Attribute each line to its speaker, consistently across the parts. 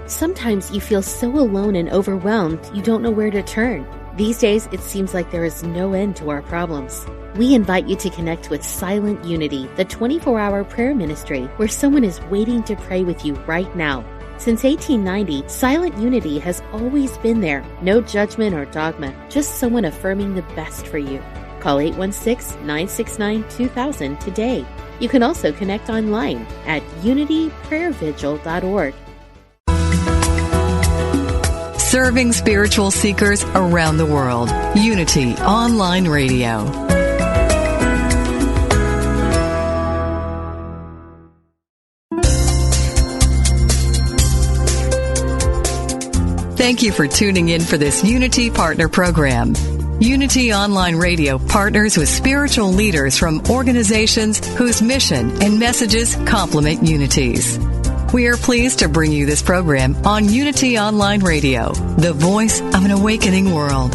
Speaker 1: Sometimes you feel so alone and overwhelmed you don't know where to turn. These days, it seems like there is no end to our problems. We invite you to connect with Silent Unity, the 24-hour prayer ministry where someone is waiting to pray with you right now. Since 1890, Silent Unity has always been there. No judgment or dogma, just someone affirming the best for you. Call 816-969-2000 today. You can also connect online at unityprayervigil.org.
Speaker 2: Serving spiritual seekers around the world. Unity Online Radio. Thank you for tuning in for this Unity Partner Program. Unity Online Radio partners with spiritual leaders from organizations whose mission and messages complement Unity's. We are pleased to bring you this program on Unity Online Radio, the voice of an awakening world.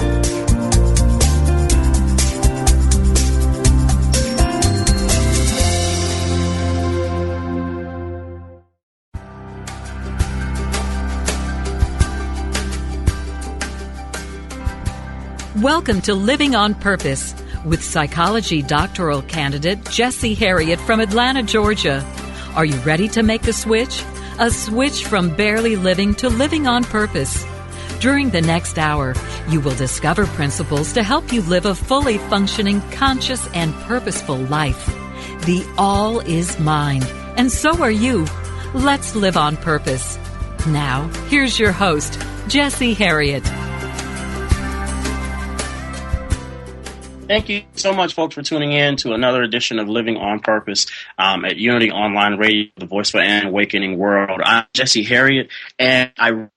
Speaker 3: Welcome to Living on Purpose with psychology doctoral candidate Jessie Harriet from Atlanta, Georgia. Are you ready to make the switch? A switch from barely living to living on purpose. During the next hour, you will discover principles to help you live a fully functioning, conscious, and purposeful life. The all is mine, and so are you. Let's live on purpose. Now, here's your host, Jessie Harriet.
Speaker 4: Thank you so much, folks, for tuning in to another edition of Living on Purpose at Unity Online Radio, the voice for an awakening world. I'm Jessie Harriet, and I'm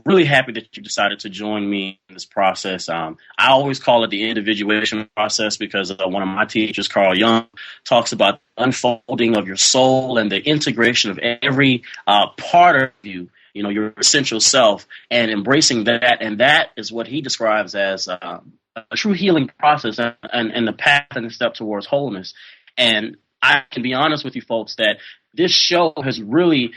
Speaker 4: really happy that you decided to join me in this process. I always call it the individuation process because one of my teachers, Carl Jung, talks about the unfolding of your soul and the integration of every part of you, your essential self, and embracing that. And that is what he describes as a true healing process and the path and the step towards wholeness. And I can be honest with you folks that this show has really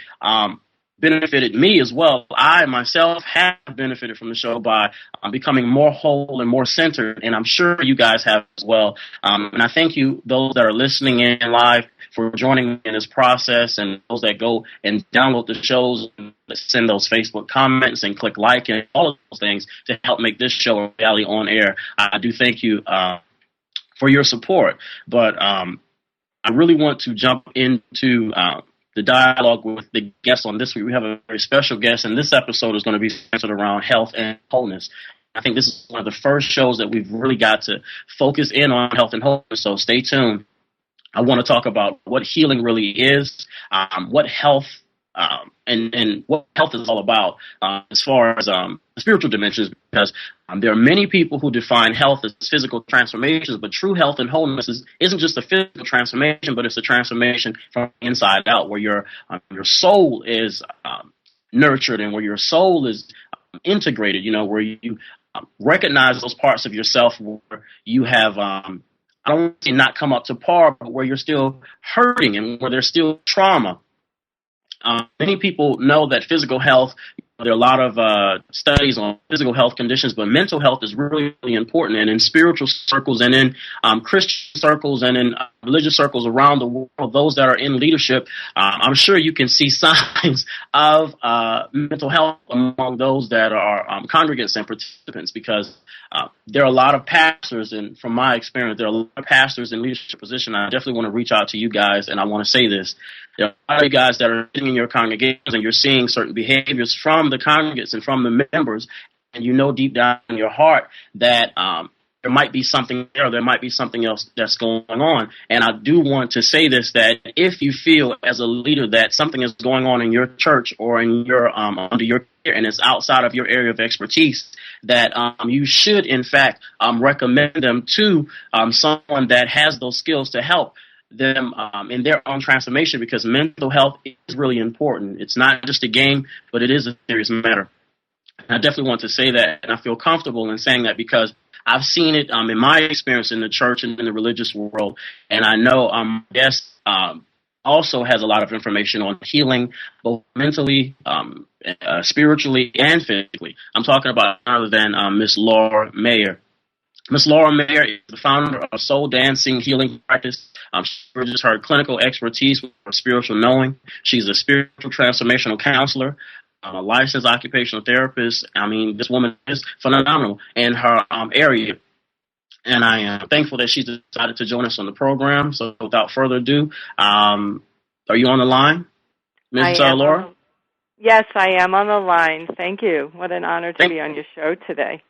Speaker 4: benefited me as well. I myself have benefited from the show by becoming more whole and more centered, and I'm sure you guys have as well. And I thank you, those that are listening in live, for joining me in this process, and those that go and download the shows, and send those Facebook comments and click like and all of those things to help make this show a reality on air. I do thank you for your support. But I really want to jump into the dialogue with the guests on this week. We have a very special guest, and this episode is going to be centered around health and wholeness. I think this is one of the first shows that we've really got to focus in on health and wholeness, so stay tuned. I want to talk about what healing really is, what health and what health is all about as far as the spiritual dimensions, because there are many people who define health as physical transformations, but true health and wholeness isn't just a physical transformation, but it's a transformation from the inside out, where your soul is nurtured and where your soul is integrated, where you recognize those parts of yourself where you have I don't want to say not come up to par, but where you're still hurting and where there's still trauma. Many people know that physical health, there are a lot of studies on physical health conditions, but mental health is really, really important. And in spiritual circles and in Christian circles and in religious circles around the world, those that are in leadership, I'm sure you can see signs of mental health among those that are congregants and participants, because there are a lot of pastors, and from my experience, there are a lot of pastors in leadership position. I definitely want to reach out to you guys, and I want to say this. There are a lot of you guys that are sitting in your congregations, and you're seeing certain behaviors from the congregants and from the members, and you know deep down in your heart that there might be something there, there might be something else that's going on. And I do want to say this, that if you feel as a leader that something is going on in your church or in your under your care and it's outside of your area of expertise, that you should, in fact, recommend them to someone that has those skills to help them in their own transformation, because mental health is really important. It's not just a game, but it is a serious matter. And I definitely want to say that, and I feel comfortable in saying that because I've seen it in my experience in the church and in the religious world, and I know also has a lot of information on healing, both mentally, spiritually, and physically. I'm talking about none other than Miss Laura Mayer. Miss Laura Mayer is the founder of Soul Dancing Healing Practice. She bridges her clinical expertise with her spiritual knowing. She's a spiritual transformational counselor, a licensed occupational therapist. I mean, this woman is phenomenal in her area. And I am thankful that she decided to join us on the program. So without further ado, are you on the line, Ms. Laura?
Speaker 5: Yes, I am on the line. Thank you. What an honor to be on your show today.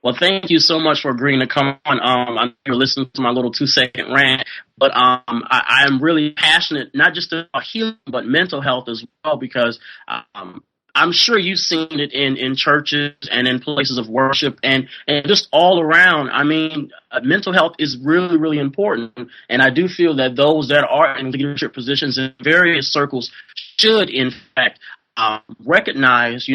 Speaker 4: Well, thank you so much for agreeing to come on. I know you're listening to my little 2-second rant, but I am really passionate, not just about healing, but mental health as well, because I'm sure you've seen it in churches and in places of worship and just all around. I mean, mental health is really, really important. And I do feel that those that are in leadership positions in various circles should, in fact, recognize,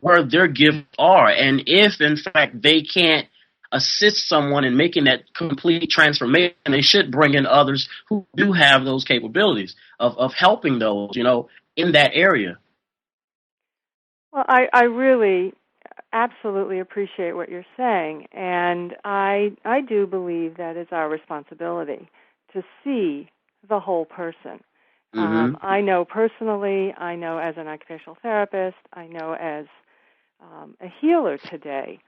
Speaker 4: where their gifts are. And if, in fact, they can't assist someone in making that complete transformation, they should bring in others who do have those capabilities of helping those, in that area.
Speaker 5: Well, I really absolutely appreciate what you're saying, and I do believe that it's our responsibility to see the whole person.
Speaker 4: Mm-hmm.
Speaker 5: I know personally, I know as an occupational therapist, I know as a healer today.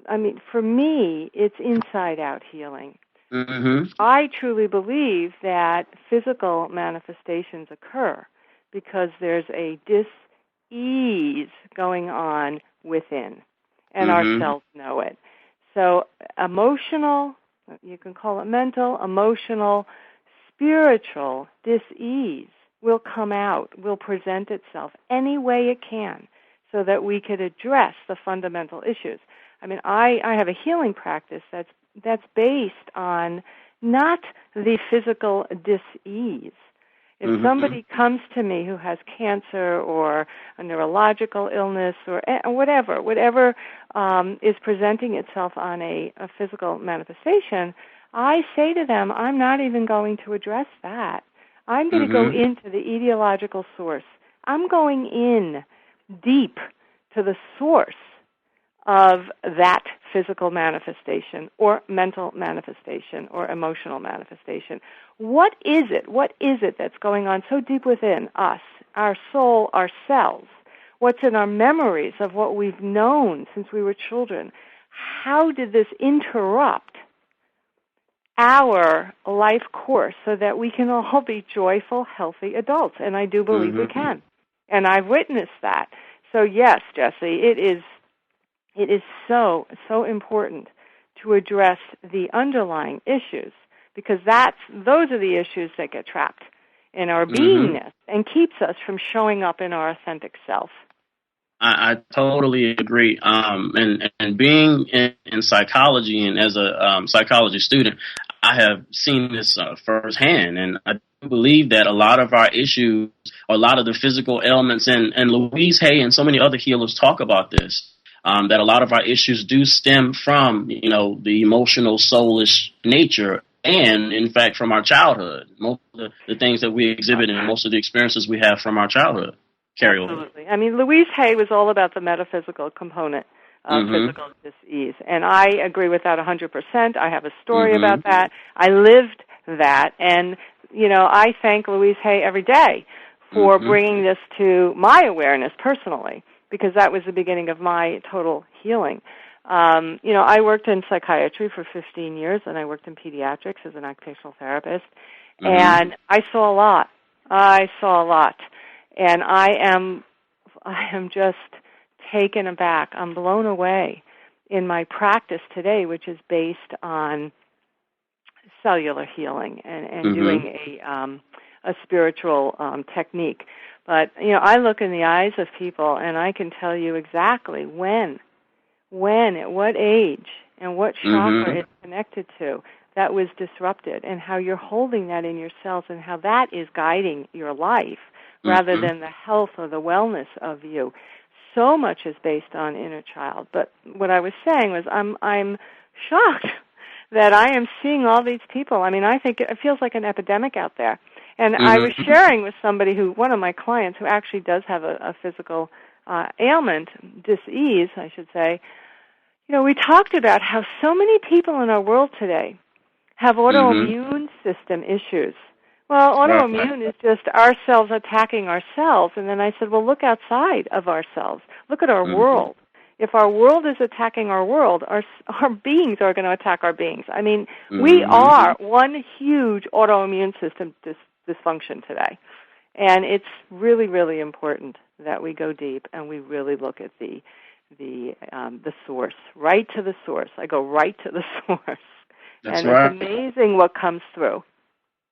Speaker 5: I mean, for me, it's inside-out healing.
Speaker 4: Mm-hmm.
Speaker 5: I truly believe that physical manifestations occur because there's a dis-ease going on within, and our cells know it. So emotional, you can call it mental, emotional, spiritual dis-ease will come out, will present itself any way it can so that we could address the fundamental issues. I mean, I have a healing practice that's based on not the physical dis-ease. If somebody comes to me who has cancer or a neurological illness or whatever is presenting itself on a physical manifestation, I say to them, I'm not even going to address that. I'm going to go into the etiological source. I'm going in deep to the source of that physical manifestation or mental manifestation or emotional manifestation. What is it? What is it that's going on so deep within us, our soul, our cells? What's in our memories of what we've known since we were children? How did this interrupt our life course so that we can all be joyful, healthy adults? And I do believe we can. And I've witnessed that. So yes, Jesse, it is so important to address the underlying issues, because those are the issues that get trapped in our beingness and keeps us from showing up in our authentic self.
Speaker 4: I totally agree. And being in psychology and as a psychology student, I have seen this firsthand. And I believe that a lot of our issues, or a lot of the physical ailments, and Louise Hay and so many other healers talk about this, that a lot of our issues do stem from, the emotional, soulish nature, and, in fact, from our childhood. Most of the things that we exhibit and most of the experiences we have from our childhood carry over.
Speaker 5: Absolutely. I mean, Louise Hay was all about the metaphysical component of physical dis-ease, and I agree with that 100%. I have a story about that. I lived that, and, I thank Louise Hay every day for bringing this to my awareness personally, because that was the beginning of my total healing. I worked in psychiatry for 15 years, and I worked in pediatrics as an occupational therapist, and I saw a lot. And I am just taken aback. I'm blown away in my practice today, which is based on cellular healing and doing a spiritual technique. But, I look in the eyes of people, and I can tell you exactly when, at what age, and what chakra it's connected to that was disrupted, and how you're holding that in your cells, and how that is guiding your life rather than the health or the wellness of you. So much is based on inner child. But what I was saying was I'm shocked that I am seeing all these people. I mean, I think it feels like an epidemic out there. And I was sharing with somebody one of my clients who actually does have a physical ailment, dis-ease, I should say. We talked about how so many people in our world today have autoimmune system issues. Well, autoimmune is just ourselves attacking ourselves. And then I said, well, look outside of ourselves. Look at our world. If our world is attacking our world, our beings are going to attack our beings. I mean, we are one huge autoimmune system dysfunction today. And it's really, really important that we go deep and we really look at the source, right to the source. I go right to the source.
Speaker 4: That's
Speaker 5: and
Speaker 4: right.
Speaker 5: It's amazing what comes through.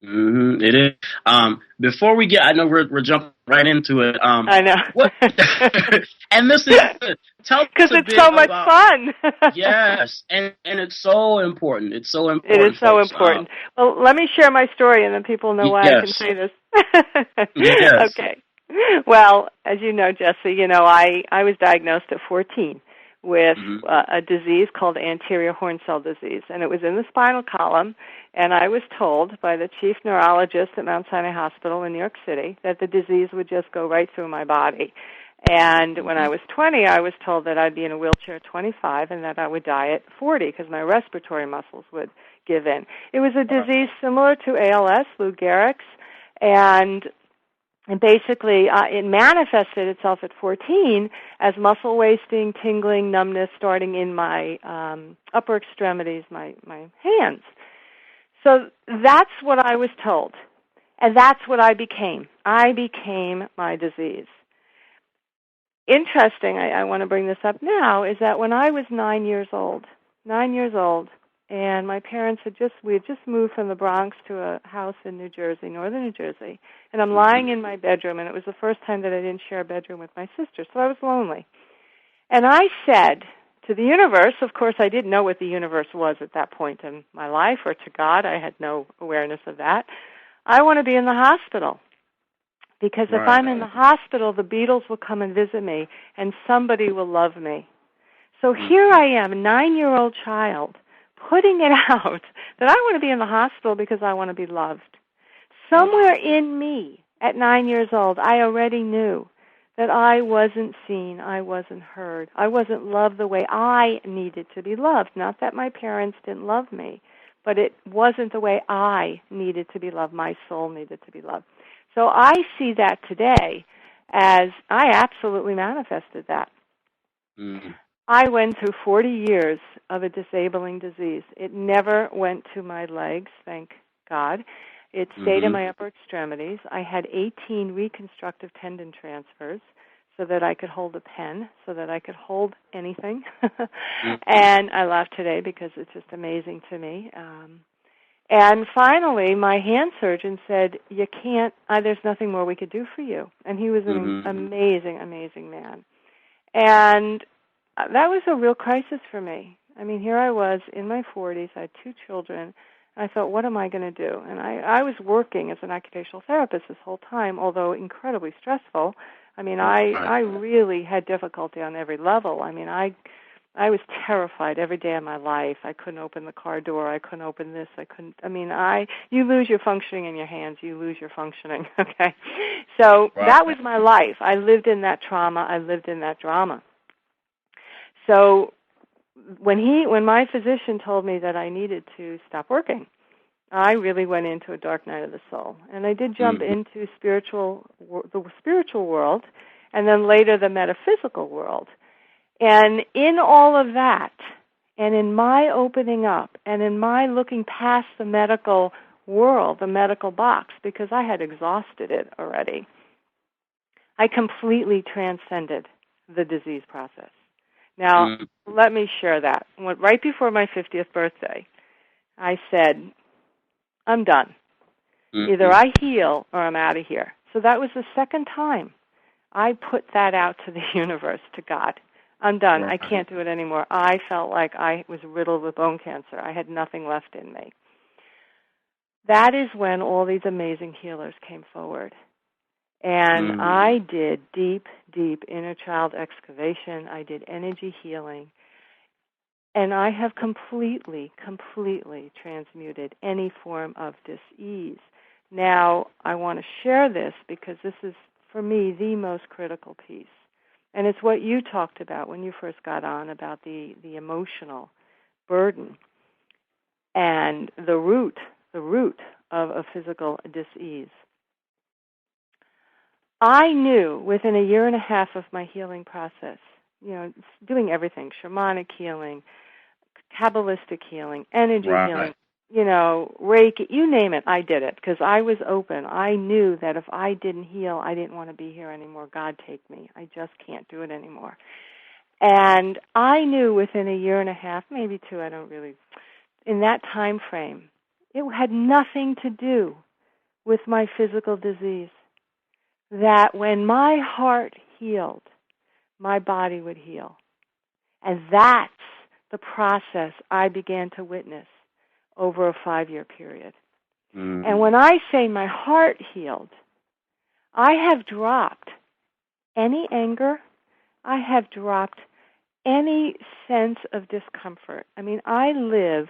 Speaker 4: It is. Before we get, I know we're jumping right into it.
Speaker 5: I know.
Speaker 4: What? And this is tell us
Speaker 5: because it's so much fun.
Speaker 4: Yes, and it's so important. It's so important.
Speaker 5: It is so important. Well, let me share my story, and then people know why I can say this.
Speaker 4: Yes.
Speaker 5: Okay. Well, as you know, Jesse, I was diagnosed at 14 with a disease called anterior horn cell disease, and it was in the spinal column, and I was told by the chief neurologist at Mount Sinai Hospital in New York City that the disease would just go right through my body. And when I was 20, I was told that I'd be in a wheelchair at 25 and that I would die at 40 because my respiratory muscles would give in. It was a disease similar to ALS, Lou Gehrig's, and basically, it manifested itself at 14 as muscle wasting, tingling, numbness starting in my upper extremities, my hands. So that's what I was told, and that's what I became. I became my disease. Interesting, I want to bring this up now, is that when I was 9 years old, and my parents we had just moved from the Bronx to a house in New Jersey, northern New Jersey, and I'm lying in my bedroom, and it was the first time that I didn't share a bedroom with my sister, so I was lonely. And I said to the universe, of course I didn't know what the universe was at that point in my life, or to God, I had no awareness of that, I want to be in the hospital. Because if I'm in the hospital, the Beatles will come and visit me, and somebody will love me. So here I am, a 9-year-old child, putting it out that I want to be in the hospital because I want to be loved. Somewhere in me, at 9 years old, I already knew that I wasn't seen, I wasn't heard, I wasn't loved the way I needed to be loved. Not that my parents didn't love me, but it wasn't the way I needed to be loved, my soul needed to be loved. So I see that today as I absolutely manifested that. I went through 40 years of a disabling disease. It never went to my legs, thank God. It stayed in my upper extremities. I had 18 reconstructive tendon transfers so that I could hold a pen, so that I could hold anything. And I laugh today because it's just amazing to me. And finally, my hand surgeon said, you can't, there's nothing more we could do for you. And he was an amazing, amazing man. And that was a real crisis for me. I mean, here I was in my 40s, I had 2 children, and I thought, what am I going to do? And I was working as an occupational therapist this whole time, although incredibly stressful. I mean, I really had difficulty on every level. I mean, I was terrified every day of my life. I couldn't open the car door. I couldn't open this. You lose your functioning in your hands. You lose your functioning, okay? So that was my life. I lived in that trauma. I lived in that drama. So when my physician told me that I needed to stop working, I really went into a dark night of the soul. And I did jump into the spiritual world, and then later the metaphysical world. And in all of that, and in my opening up, and in my looking past the medical world, the medical box, because I had exhausted it already, I completely transcended the disease process. Now, let me share that. Right before my 50th birthday, I said, I'm done. Either I heal or I'm out of here. So that was the second time I put that out to the universe, to God. I'm done. I can't do it anymore. I felt like I was riddled with bone cancer. I had nothing left in me. That is when all these amazing healers came forward. And I did deep, deep inner child excavation. I did energy healing. And I have completely, completely transmuted any form of dis-ease Now, I want to share this because this is, for me, the most critical piece. And it's what you talked about when you first got on, about the emotional burden and the root of a physical dis-ease. I knew within a year and a half of my healing process, doing everything, shamanic healing, Kabbalistic healing, energy healing, Reiki, you name it, I did it because I was open. I knew that if I didn't heal, I didn't want to be here anymore. God, take me. I just can't do it anymore. And I knew within a year and a half, maybe two, in that time frame, it had nothing to do with my physical disease. That when my heart healed, my body would heal. And that's the process I began to witness over a 5-year period. Mm-hmm. And when I say my heart healed, I have dropped any anger. I have dropped any sense of discomfort. I mean, I live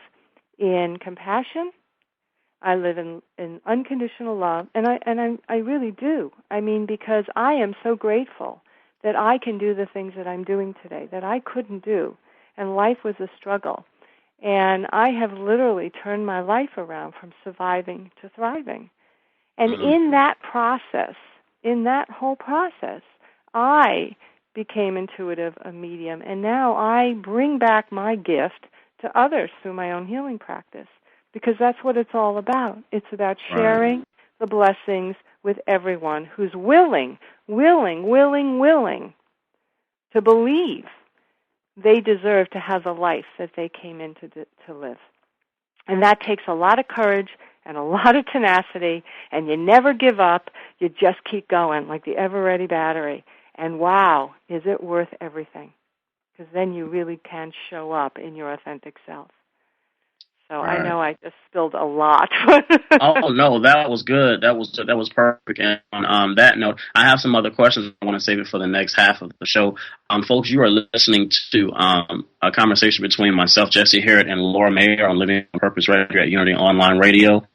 Speaker 5: in compassion. I live in unconditional love, and I really do. I mean, because I am so grateful that I can do the things that I'm doing today that I couldn't do, and life was a struggle. And I have literally turned my life around from surviving to thriving. And in that process, in that whole process, I became intuitive, a medium, and now I bring back my gift to others through my own healing practice. Because that's what it's all about. It's about sharing the blessings with everyone who's willing to believe they deserve to have the life that they came in to live. And that takes a lot of courage and a lot of tenacity, and you never give up. You just keep going like the ever-ready battery. And wow, is it worth everything? Because then you really can show up in your authentic self. So I know I just spilled a lot.
Speaker 4: Oh no, that was good. That was perfect. And on that note, I have some other questions. I want to save it for the next half of the show. Folks, you are listening to a conversation between myself, Jesse Harriet, and Laura Mayer on Living on Purpose right here at Unity Online Radio,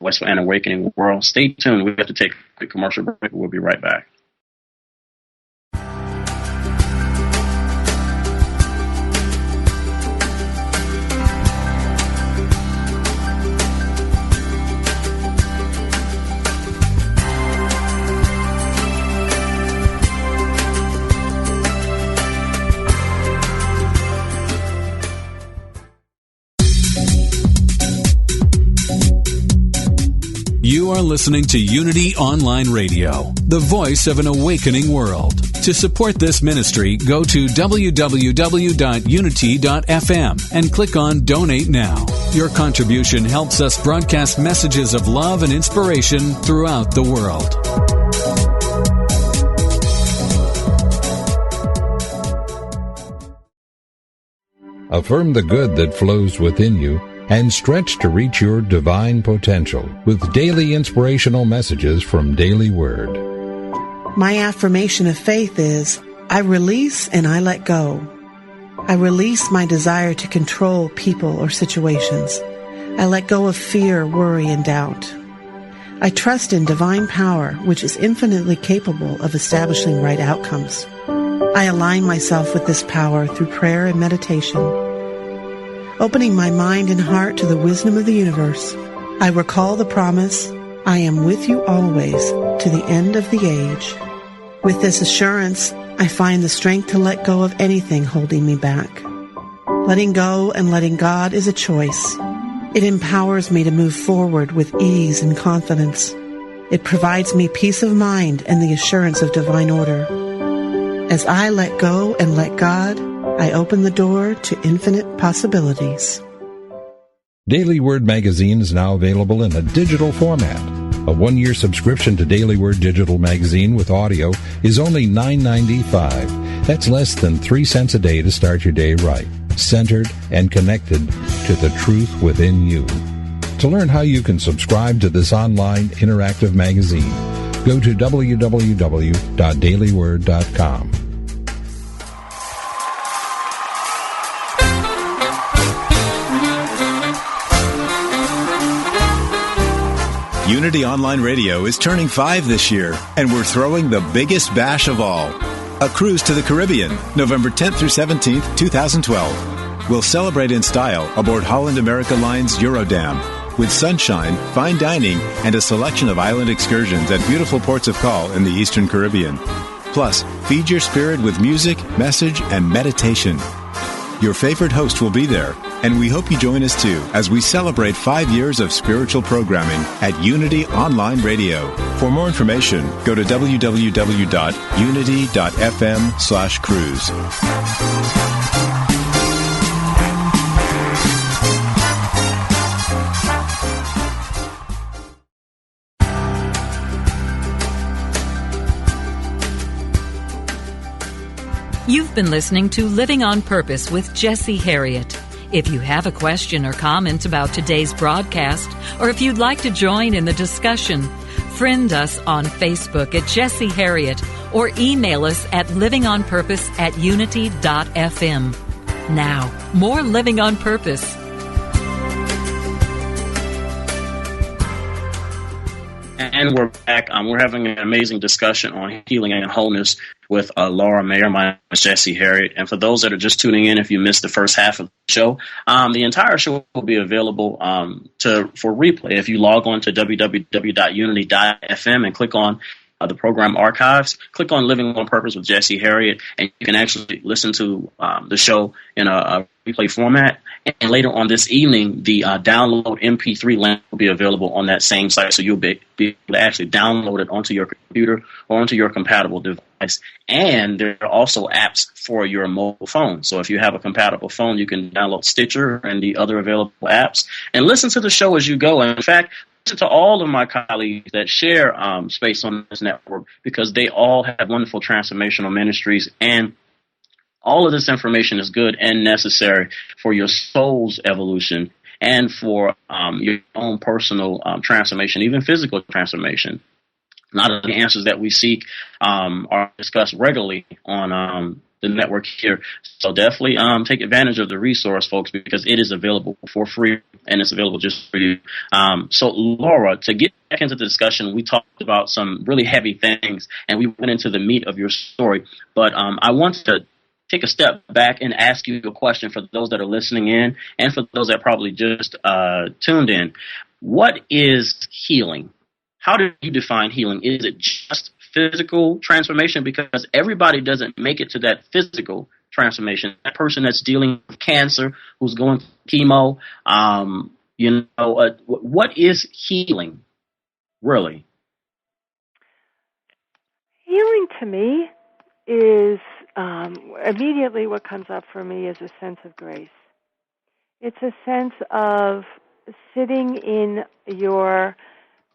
Speaker 4: Voice for an Awakening World. Stay tuned. We have to take a quick commercial break. We'll be right back.
Speaker 6: You are listening to Unity Online Radio, the voice of an awakening world. To support this ministry, go to www.unity.fm and click on Donate Now. Your contribution helps us broadcast messages of love and inspiration throughout the world.
Speaker 7: Affirm the good that flows within you and stretch to reach your divine potential with daily inspirational messages from Daily Word.
Speaker 8: My affirmation of faith is, I release and I let go. I release my desire to control people or situations. I let go of fear, worry, and doubt. I trust in divine power, which is infinitely capable of establishing right outcomes. I align myself with this power through prayer and meditation. Opening my mind and heart to the wisdom of the universe, I recall the promise, I am with you always to the end of the age. With this assurance, I find the strength to let go of anything holding me back. Letting go and letting God is a choice. It empowers me to move forward with ease and confidence. It provides me peace of mind and the assurance of divine order. As I let go and let God, I open the door to infinite possibilities.
Speaker 7: Daily Word magazine is now available in a digital format. A 1-year subscription to Daily Word digital magazine with audio is only $9.95. That's less than 3 cents a day to start your day right, centered and connected to the truth within you. To learn how you can subscribe to this online interactive magazine, go to www.dailyword.com.
Speaker 9: Unity Online Radio is turning 5 this year, and we're throwing the biggest bash of all. A cruise to the Caribbean, November 10th through 17th, 2012. We'll celebrate in style aboard Holland America Line's Eurodam, with sunshine, fine dining, and a selection of island excursions at beautiful ports of call in the Eastern Caribbean. Plus, feed your spirit with music, message, and meditation. Your favorite host will be there, and we hope you join us too as we celebrate 5 years of spiritual programming at Unity Online Radio. For more information, go to www.unity.fm/cruise.
Speaker 3: You've been listening to Living on Purpose with Jesse Harriet. If you have a question or comment about today's broadcast, or if you'd like to join in the discussion, friend us on Facebook at Jesse Harriet or email us at livingonpurpose@unity.fm. Now, more Living on Purpose.
Speaker 4: And we're back. We're having an amazing discussion on healing and wholeness with Laura Mayer. My name is Jesse Harriet. And for those that are just tuning in, if you missed the first half of the show, the entire show will be available for replay. If you log on to www.unity.fm and click on the program archives, click on Living on Purpose with Jesse Harriet, and you can actually listen to the show in a replay format. And later on this evening, the download MP3 link will be available on that same site, so you'll be able to actually download it onto your computer or onto your compatible device. And there are also apps for your mobile phone. So if you have a compatible phone, you can download Stitcher and the other available apps and listen to the show as you go. And in fact, listen to all of my colleagues that share space on this network, because they all have wonderful transformational ministries, and all of this information is good and necessary for your soul's evolution and for your own personal transformation, even physical transformation. A lot of the answers that we seek are discussed regularly on the network here. So definitely take advantage of the resource, folks, because it is available for free, and it's available just for you. So, Laura, to get back into the discussion, we talked about some really heavy things, and we went into the meat of your story. But I want to take a step back and ask you a question for those that are listening in and for those that probably just tuned in. What is healing? How do you define healing? Is it just physical transformation? Because everybody doesn't make it to that physical transformation. That person that's dealing with cancer, who's going through chemo, what is healing, really?
Speaker 5: Healing to me is immediately what comes up for me is a sense of grace. It's a sense of sitting in your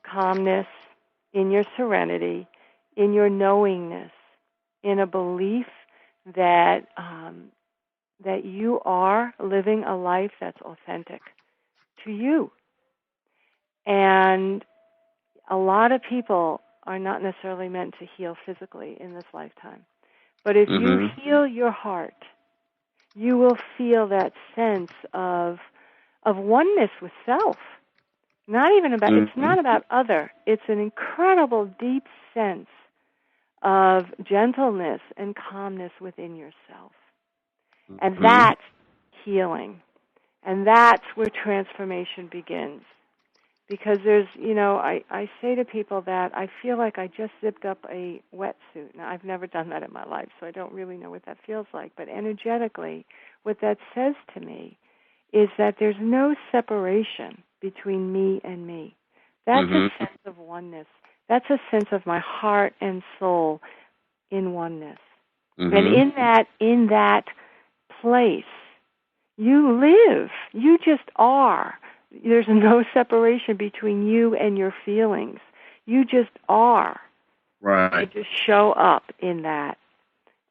Speaker 5: calmness, in your serenity, in your knowingness, in a belief that that you are living a life that's authentic to you. And a lot of people are not necessarily meant to heal physically in this lifetime. But if you heal your heart, you will feel that sense of oneness with self. Not even about, it's not about other. It's an incredible deep sense of gentleness and calmness within yourself. And that's healing. And that's where transformation begins. Because there's, I say to people that I feel like I just zipped up a wetsuit. Now, I've never done that in my life, so I don't really know what that feels like. But energetically, what that says to me is that there's no separation between me and me. That's a sense of oneness. That's a sense of my heart and soul in oneness. And in that place, you live. You just are. There's no separation between you and your feelings. You just are.
Speaker 4: Right.
Speaker 5: You just show up in that.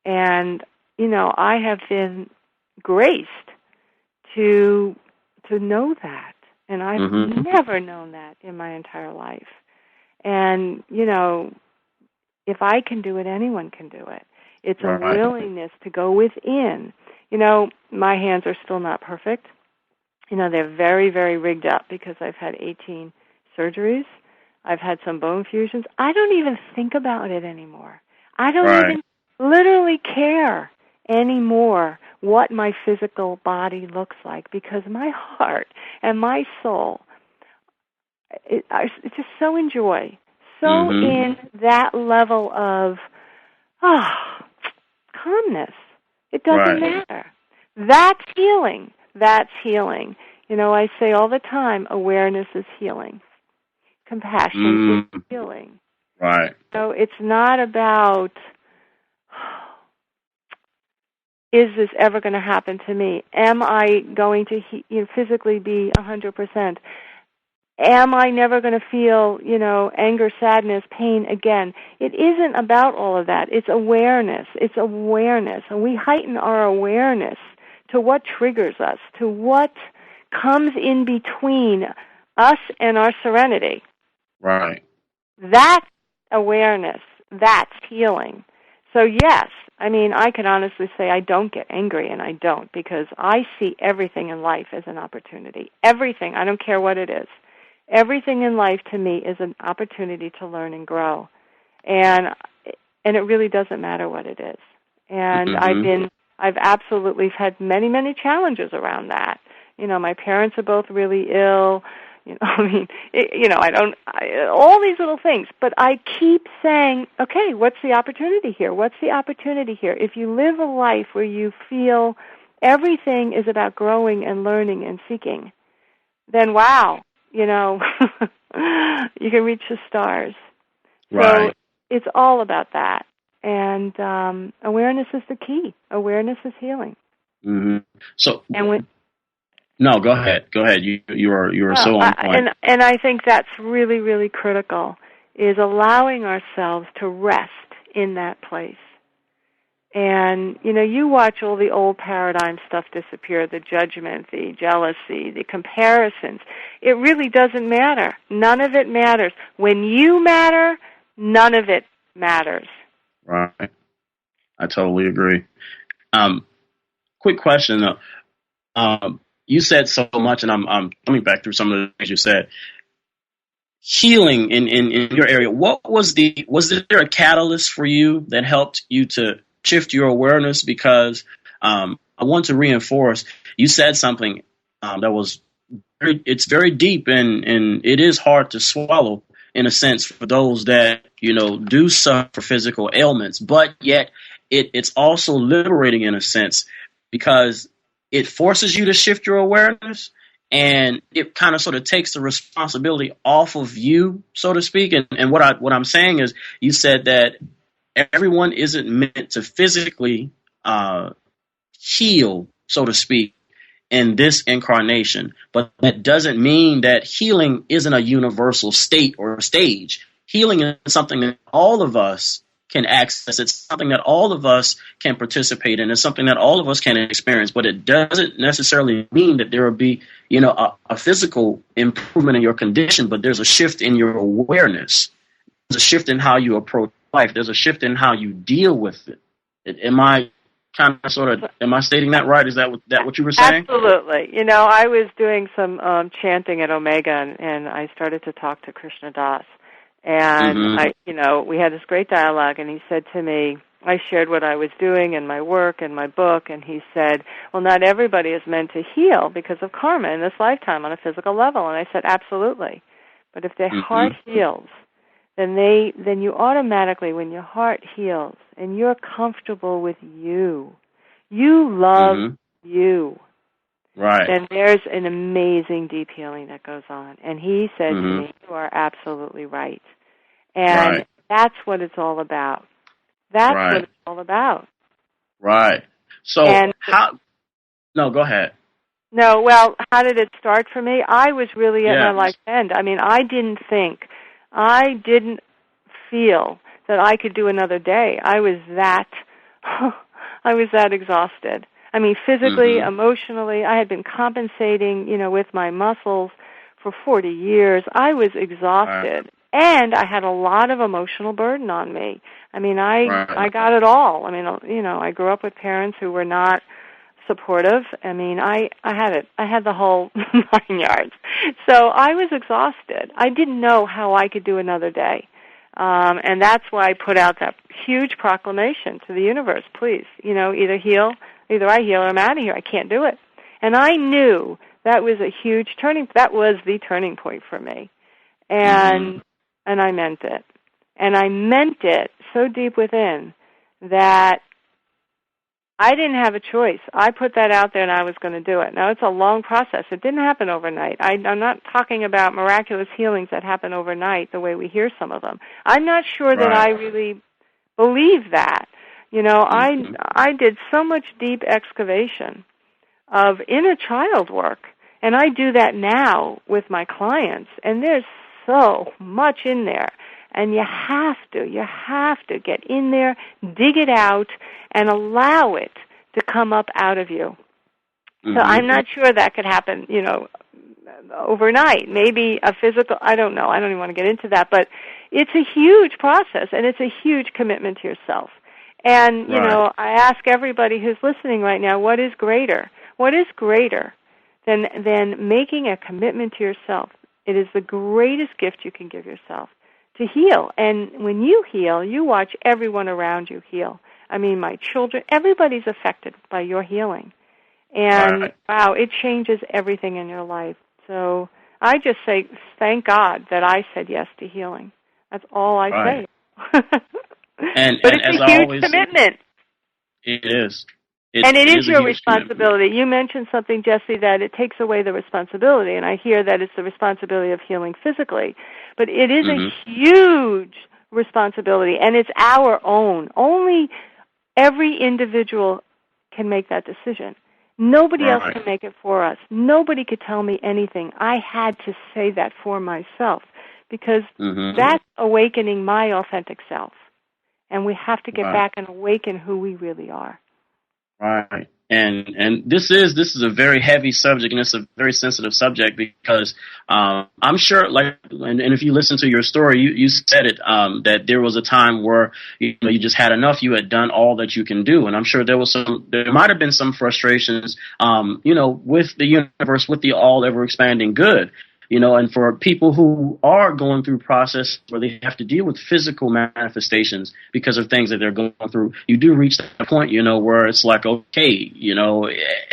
Speaker 5: And, I have been graced to know that. And I've never known that in my entire life. And, if I can do it, anyone can do it. It's a willingness to go within. My hands are still not perfect. They're very, very rigged up because I've had 18 surgeries. I've had some bone fusions. I don't even think about it anymore. I don't even literally care anymore what my physical body looks like, because my heart and my soul, I just so enjoy, so in that level of calmness. It doesn't matter. That's healing. That's healing. You know, I say all the time, awareness is healing. Compassion is healing.
Speaker 4: Right.
Speaker 5: So it's not about, is this ever going to happen to me? Am I going to physically be 100%? Am I never going to feel, anger, sadness, pain again? It isn't about all of that. It's awareness. It's awareness. And we heighten our awareness to what triggers us, to what comes in between us and our serenity.
Speaker 4: Right.
Speaker 5: That's awareness. That's healing. So yes, I mean, I can honestly say I don't get angry, and I don't, because I see everything in life as an opportunity. Everything. I don't care what it is. Everything in life to me is an opportunity to learn and grow. And it really doesn't matter what it is. And I've absolutely had many, many challenges around that. My parents are both really ill. All these little things. But I keep saying, okay, what's the opportunity here? What's the opportunity here? If you live a life where you feel everything is about growing and learning and seeking, then wow, you can reach the stars.
Speaker 4: Right.
Speaker 5: So it's all about that. And awareness is the key. Awareness is healing.
Speaker 4: So, no, go ahead. Go ahead. You are so on point.
Speaker 5: And I think that's really, really critical, is allowing ourselves to rest in that place. And, you watch all the old paradigm stuff disappear, the judgment, the jealousy, the comparisons. It really doesn't matter. None of it matters. When you matter, none of it matters.
Speaker 4: Right. I totally agree. Quick question, though. You said so much, and I'm coming back through some of the things you said. Healing in your area, was there a catalyst for you that helped you to shift your awareness? Because I want to reinforce, you said something that was it's very deep, and it is hard to swallow in a sense for those that do suffer physical ailments, but yet it's also liberating in a sense, because it forces you to shift your awareness, and it kind of sort of takes the responsibility off of you, so to speak. And what I'm saying is, you said that everyone isn't meant to physically heal, so to speak, in this incarnation, but that doesn't mean that healing isn't a universal state or stage. Healing is something that all of us can access. It's something that all of us can participate in. It's something that all of us can experience, but it doesn't necessarily mean that there will be, a physical improvement in your condition, but there's a shift in your awareness. There's a shift in how you approach life. There's a shift in how you deal with it. Am I stating that right? Is that what you were saying?
Speaker 5: Absolutely. I was doing some chanting at Omega, and I started to talk to Krishna Das. And we had this great dialogue, and he said to me, I shared what I was doing in my work and my book, and he said, well, not everybody is meant to heal because of karma in this lifetime on a physical level. And I said, absolutely. But if their heart heals, then you automatically, when your heart heals and you're comfortable with you love you.
Speaker 4: Right.
Speaker 5: Then there's an amazing deep healing that goes on. And he said to me, you are absolutely right. And that's what it's all about. That's what it's all about.
Speaker 4: Right. So no, go ahead.
Speaker 5: No, well, how did it start for me? I was really at my life's end. I mean, I didn't feel that I could do another day. I was that exhausted. I mean, physically, emotionally, I had been compensating, with my muscles for 40 years. I was exhausted. And I had a lot of emotional burden on me. I mean, I got it all. I mean, I grew up with parents who were not supportive. I mean, I had the whole 9 yards. So I was exhausted. I didn't know how I could do another day. And that's why I put out that huge proclamation to the universe, please, either I heal or I'm out of here. I can't do it. And I knew that was the turning point for me. And I meant it. And I meant it so deep within that I didn't have a choice. I put that out there and I was going to do it. Now, it's a long process. It didn't happen overnight. I'm not talking about miraculous healings that happen overnight the way we hear some of them. I'm not sure that I really believe that. I did so much deep excavation of inner child work, and I do that now with my clients, and there's so much in there. And you have to get in there, dig it out, and allow it to come up out of you. So I'm not sure that could happen, overnight. Maybe a physical, I don't know. I don't even want to get into that. But it's a huge process, and it's a huge commitment to yourself. And, I ask everybody who's listening right now, what is greater? What is greater than making a commitment to yourself? It is the greatest gift you can give yourself. To heal. And when you heal, you watch everyone around you heal. I mean, my children, everybody's affected by your healing. And, wow, it changes everything in your life. So I just say, thank God that I said yes to healing. That's all I say. But it's a huge commitment.
Speaker 4: It is.
Speaker 5: And it is your responsibility. You mentioned something, Jesse, that it takes away the responsibility, and I hear that it's the responsibility of healing physically. But it is a huge responsibility, and it's our own. Only every individual can make that decision. Nobody else can make it for us. Nobody could tell me anything. I had to say that for myself, because that's awakening my authentic self. And we have to get back and awaken who we really are.
Speaker 4: Right. And this is a very heavy subject, and it's a very sensitive subject because I'm sure, and if you listen to your story, you said it, that there was a time where you just had enough. You had done all that you can do, and I'm sure there might have been some frustrations, with the universe, with the all ever expanding good. And for people who are going through process where they have to deal with physical manifestations because of things that they're going through, you do reach that point, where it's like, okay,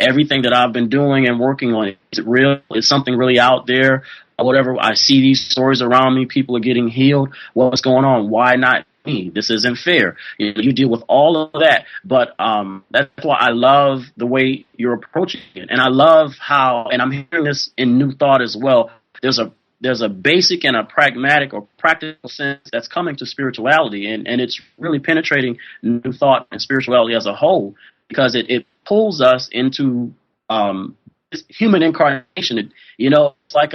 Speaker 4: everything that I've been doing and working on, is it real? Is something really out there? Whatever. I see these stories around me. People are getting healed. What's going on? Why not me? This isn't fair. You deal with all of that, but that's why I love the way you're approaching it. And I love how, and I'm hearing this in New Thought as well, there's a basic and a pragmatic or practical sense that's coming to spirituality, and it's really penetrating New Thought and spirituality as a whole, because it pulls us into this human incarnation. It's like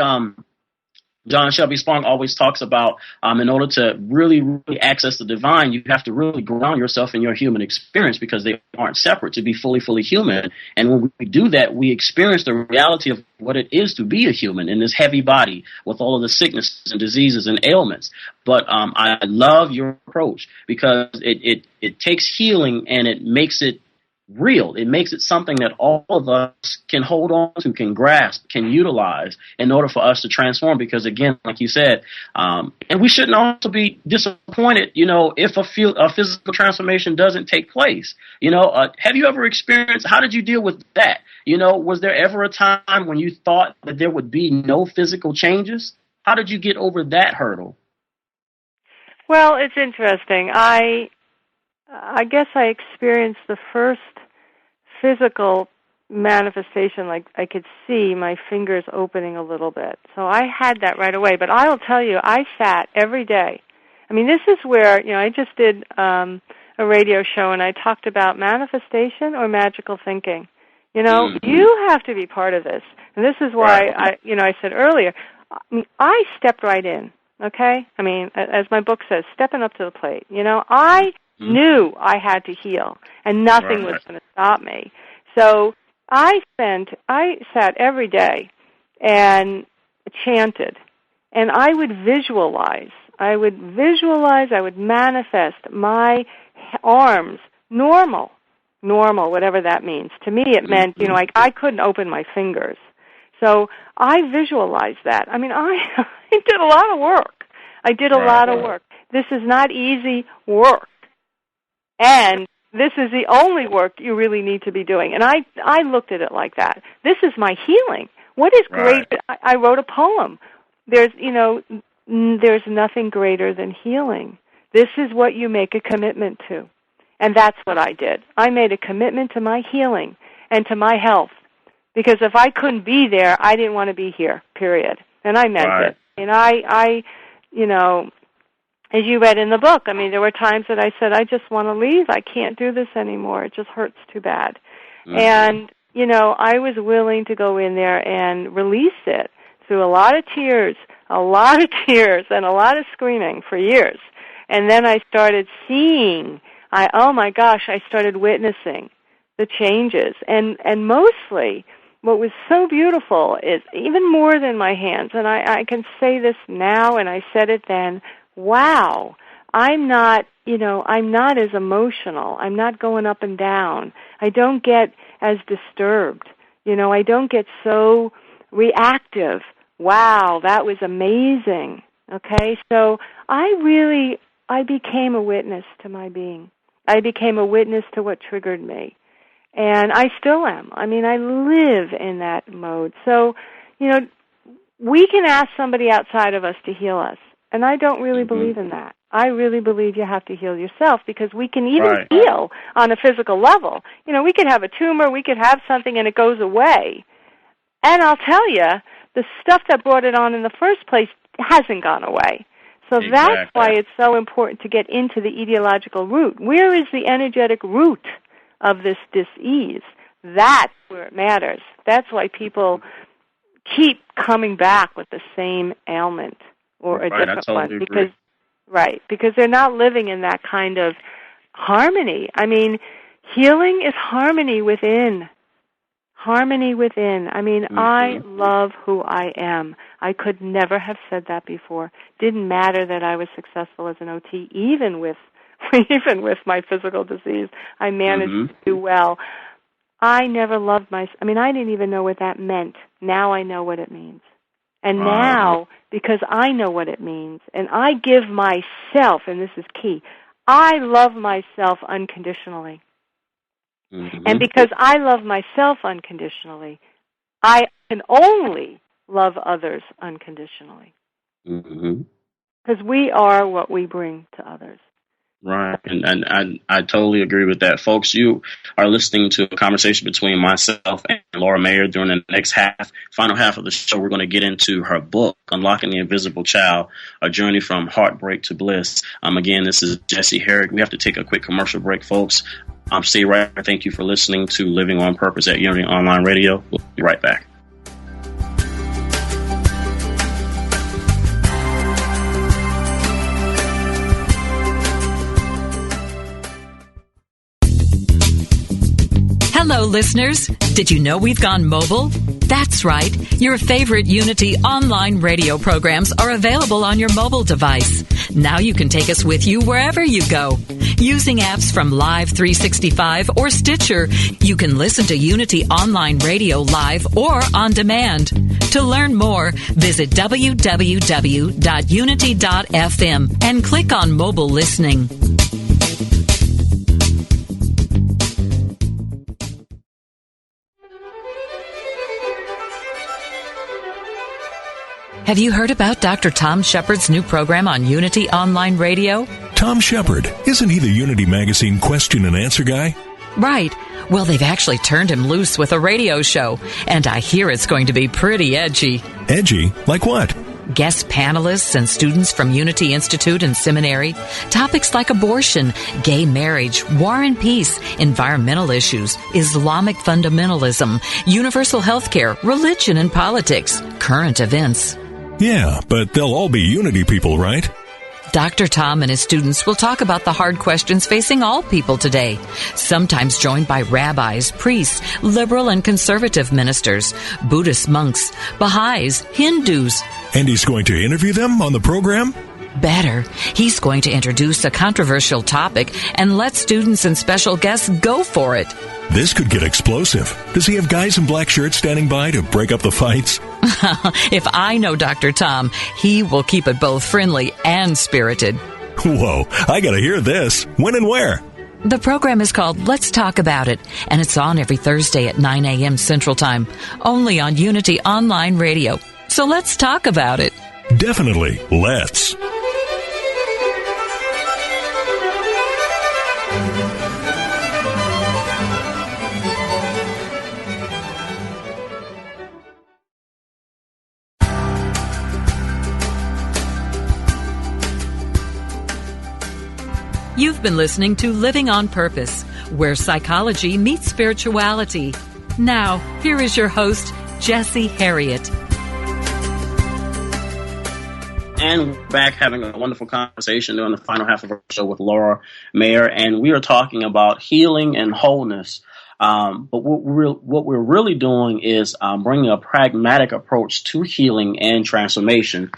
Speaker 4: John Shelby Spong always talks about, in order to really, really access the divine, you have to really ground yourself in your human experience, because they aren't separate, to be fully, fully human. And when we do that, we experience the reality of what it is to be a human in this heavy body with all of the sicknesses and diseases and ailments. But I love your approach, because it takes healing and it makes it real. It makes it something that all of us can hold on to, can grasp, can utilize in order for us to transform. Because again, like you said, and we shouldn't also be disappointed, if a physical transformation doesn't take place. Have you ever experienced, how did you deal with that? Was there ever a time when you thought that there would be no physical changes? How did you get over that hurdle?
Speaker 5: Well, it's interesting. I guess I experienced the first physical manifestation, like I could see my fingers opening a little bit. So I had that right away. But I'll tell you, I sat every day. I mean, this is where, I just did a radio show, and I talked about manifestation or magical thinking. You have to be part of this. And this is why, I said earlier, I stepped right in, okay? I mean, as my book says, stepping up to the plate. I knew I had to heal, and nothing was going to stop me. So I sat every day and chanted, and I would visualize, I would manifest my arms normal, normal, whatever that means. To me, it meant, I couldn't open my fingers. So I visualized that. I mean, I did a lot of work. This is not easy work. And this is the only work you really need to be doing. And I looked at it like that. This is my healing. What is great? I wrote a poem. There's nothing greater than healing. This is what you make a commitment to. And that's what I did. I made a commitment to my healing and to my health. Because if I couldn't be there, I didn't want to be here, period. And I meant it. And I, as you read in the book, I mean, there were times that I said, I just want to leave. I can't do this anymore. It just hurts too bad. Mm-hmm. And, I was willing to go in there and release it through a lot of tears, and a lot of screaming for years. And then I started seeing, I started witnessing the changes. And mostly, what was so beautiful is, even more than my hands, and I can say this now, and I said it then, wow, I'm not as emotional. I'm not going up and down. I don't get as disturbed. I don't get so reactive. Wow, that was amazing. Okay, so I became a witness to my being. I became a witness to what triggered me. And I still am. I mean, I live in that mode. So, we can ask somebody outside of us to heal us. And I don't really believe in that. I really believe you have to heal yourself, because we can even heal on a physical level. We could have a tumor, we could have something, and it goes away. And I'll tell you, the stuff that brought it on in the first place hasn't gone away. So that's why it's so important to get into the etiological root. Where is the energetic root of this dis-ease? That's where it matters. That's why people keep coming back with the same ailment or a different one. Because they're not living in that kind of harmony. I mean, healing is harmony within. Harmony within. I mean, I love who I am. I could never have said that before. Didn't matter that I was successful as an OT, even with my physical disease. I managed to do well. I never loved myself. I mean, I didn't even know what that meant. Now I know what it means. And now, because I know what it means, and I give myself, and this is key, I love myself unconditionally. And because I love myself unconditionally, I can only love others unconditionally. Because we are what we bring to others.
Speaker 4: Right, and I totally agree with that. Folks, you are listening to a conversation between myself and Laura Mayer. During the next final half of the show, we're going to get into her book, Unlocking the Invisible Child, A Journey from Heartbreak to Bliss. Again, this is Jesse Herrick. We have to take a quick commercial break, folks. Stay right there. Thank you for listening to Living on Purpose at Unity Online Radio. We'll be right back.
Speaker 3: Hello, listeners. Did you know we've gone mobile? That's right. Your favorite Unity online radio programs are available on your mobile device. Now you can take us with you wherever you go. Using apps from Live 365 or Stitcher, you can listen to Unity online radio live or on demand. To learn more, visit www.unity.fm and click on mobile listening. Have you heard about Dr. Tom Shepard's new program on Unity Online Radio?
Speaker 10: Tom Shepard, isn't he the Unity Magazine question and answer guy?
Speaker 3: Right. Well, they've actually turned him loose with a radio show, and I hear it's going to be pretty edgy.
Speaker 10: Edgy? Like what?
Speaker 3: Guest panelists and students from Unity Institute and Seminary. Topics like abortion, gay marriage, war and peace, environmental issues, Islamic fundamentalism, universal health care, religion and politics, current events.
Speaker 10: Yeah, but they'll all be Unity people, right?
Speaker 3: Dr. Tom and his students will talk about the hard questions facing all people today, sometimes joined by rabbis, priests, liberal and conservative ministers, Buddhist monks, Baha'is, Hindus.
Speaker 10: And he's going to interview them on the program?
Speaker 3: Better, he's going to introduce a controversial topic and let students and special guests go for it.
Speaker 10: This could get explosive. Does he have guys in black shirts standing by to break up the fights?
Speaker 3: If I know Dr. Tom, he will keep it both friendly and spirited.
Speaker 10: Whoa, I gotta hear this. When and where?
Speaker 3: The program is called Let's Talk About It, and it's on every Thursday at 9 a.m. Central Time, only on Unity Online Radio. So let's talk about it.
Speaker 10: Definitely, let's.
Speaker 3: You've been listening to Living on Purpose, where psychology meets spirituality. Now, here is your host, Jesse Harriet.
Speaker 4: And we're back having a wonderful conversation during the final half of our show with Laura Mayer, and we are talking about healing and wholeness. But what we're really doing is bringing a pragmatic approach to healing and transformation,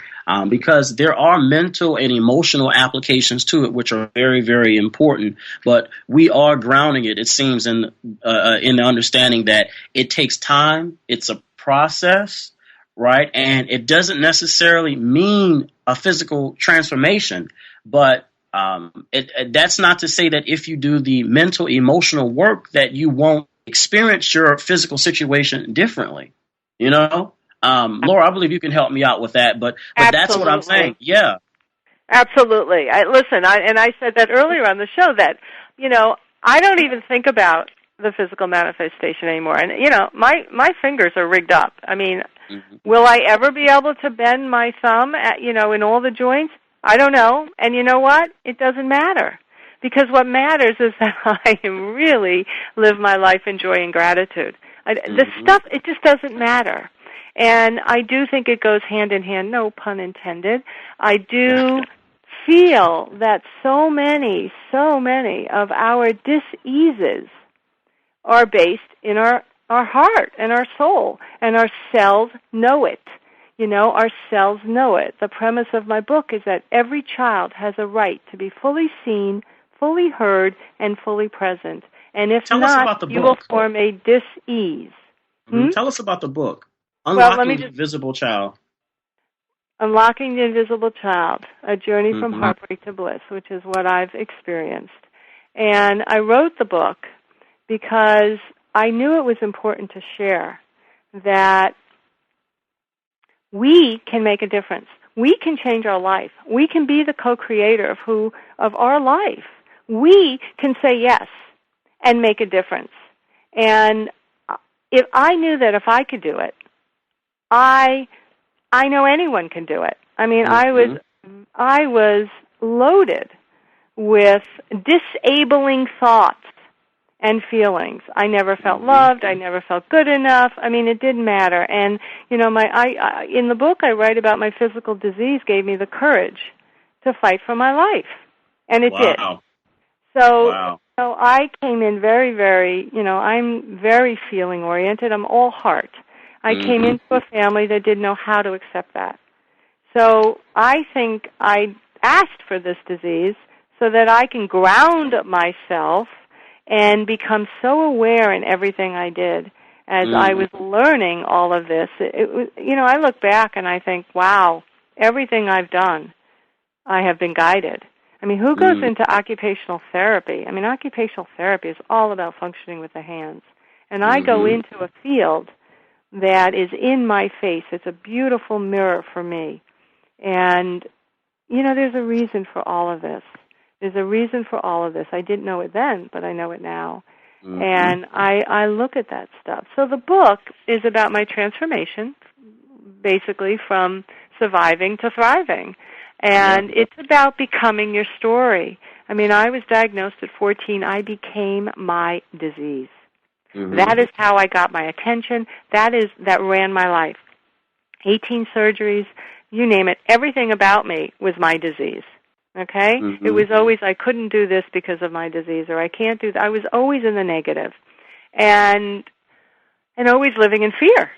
Speaker 4: because there are mental and emotional applications to it, which are very, very important. But we are grounding it, it seems, in the understanding that it takes time. It's a process, right? And it doesn't necessarily mean a physical transformation, but that's not to say that if you do the mental, emotional work that you won't experience your physical situation differently. You know, Laura, I believe you can help me out with that, but that's what I'm saying. Yeah.
Speaker 5: Absolutely. I said that earlier on the show that, you know, I don't even think about the physical manifestation anymore. And, you know, my fingers are rigged up. I mean, will I ever be able to bend my thumb at, you know, in all the joints? I don't know. And you know what? It doesn't matter. Because what matters is that I really live my life in joy and gratitude. The stuff, it just doesn't matter. And I do think it goes hand in hand, no pun intended. I do feel that so many of our dis-eases are based in our heart and our soul, and our cells know it. You know, our cells know it. The premise of my book is that every child has a right to be fully seen, fully heard, and fully present. And if not, you will form a dis-ease.
Speaker 4: Tell us about the book, Unlocking the Invisible Child.
Speaker 5: Unlocking the Invisible Child, A Journey from Heartbreak to Bliss, which is what I've experienced. And I wrote the book because I knew it was important to share that we can make a difference. We can change our life. We can be the co-creator of our life. We can say yes and make a difference. And if I knew that if I could do it, I know anyone can do it. I mean, I was loaded with disabling thoughts and feelings. I never felt loved. I never felt good enough. I mean, it didn't matter. And, you know, in the book I write about my physical disease gave me the courage to fight for my life. And it did. So I came in very, very, you know, I'm very feeling oriented. I'm all heart. I came into a family that didn't know how to accept that. So I think I asked for this disease so that I can ground myself and become so aware in everything I did as I was learning all of this. It was, you know, I look back and I think, wow, everything I've done, I have been guided. I mean, who goes into occupational therapy? I mean, occupational therapy is all about functioning with the hands. And I go into a field that is in my face. It's a beautiful mirror for me. And, you know, there's a reason for all of this. There's a reason for all of this. I didn't know it then, but I know it now. And I look at that stuff. So the book is about my transformation, basically from surviving to thriving. And it's about becoming your story. I mean, I was diagnosed at 14. I became my disease. That is how I got my attention. That ran my life. 18 surgeries, you name it. Everything about me was my disease. Okay? It was always, I couldn't do this because of my disease, or I can't do that. I was always in the negative. And always living in fear.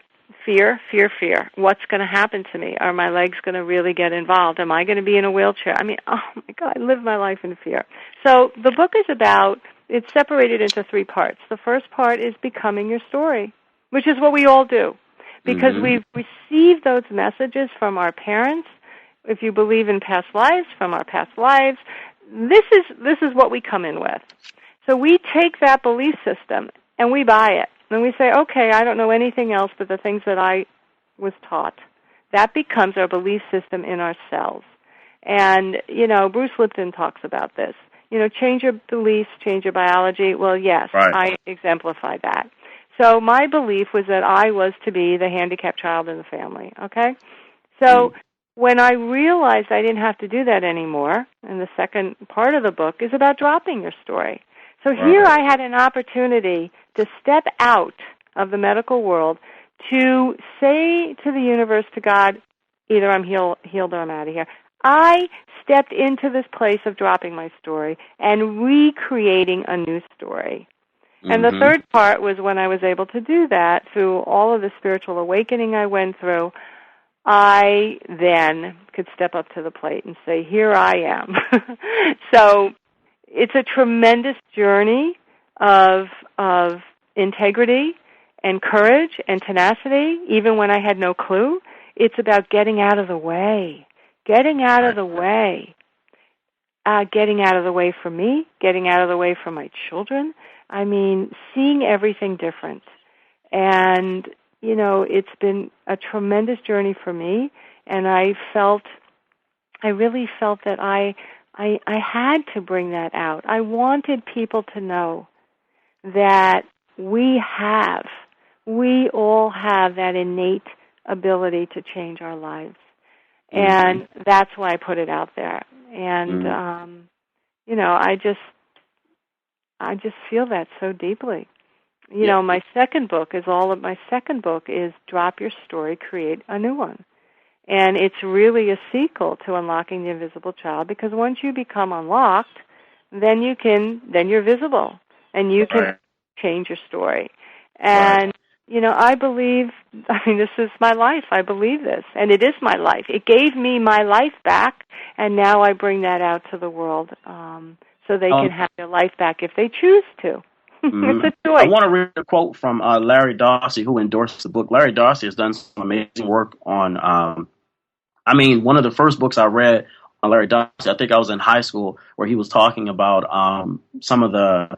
Speaker 5: fear, fear, fear. What's going to happen to me? Are my legs going to really get involved? Am I going to be in a wheelchair? I mean, oh my God, I live my life in fear. So the book is it's separated into 3 parts. The first part is becoming your story, which is what we all do, because we've received those messages from our parents. If you believe in past lives, from our past lives, this is what we come in with. So we take that belief system and we buy it. And we say, okay, I don't know anything else but the things that I was taught. That becomes our belief system in ourselves. And, Bruce Lipton talks about this. Change your beliefs, change your biology. Well, yes, right. I exemplify that. So my belief was that I was to be the handicapped child in the family, okay? So when I realized I didn't have to do that anymore, and the second part of the book is about dropping your story. So here I had an opportunity to step out of the medical world to say to the universe, to God, either I'm healed or I'm out of here. I stepped into this place of dropping my story and recreating a new story. And the third part was when I was able to do that through all of the spiritual awakening I went through, I then could step up to the plate and say, here I am. So it's a tremendous journey of integrity and courage and tenacity, even when I had no clue. It's about getting out of the way. Getting out of the way. Getting out of the way for me, getting out of the way for my children. I mean, seeing everything different. And, it's been a tremendous journey for me, and I really felt that I had to bring that out. I wanted people to know that we all have that innate ability to change our lives. And that's why I put it out there. And, I just feel that so deeply. My second book is Drop Your Story, Create a New One. And it's really a sequel to Unlocking the Invisible Child, because once you become unlocked, then you're visible and you can change your story. And, I believe, this is my life. I believe this. And it is my life. It gave me my life back, and now I bring that out to the world so they can have their life back if they choose to. It's a choice.
Speaker 4: I want to read a quote from Larry Darcy, who endorsed the book. Larry Darcy has done some amazing work on, one of the first books I read on Larry Darcy, I think I was in high school, where he was talking about some of the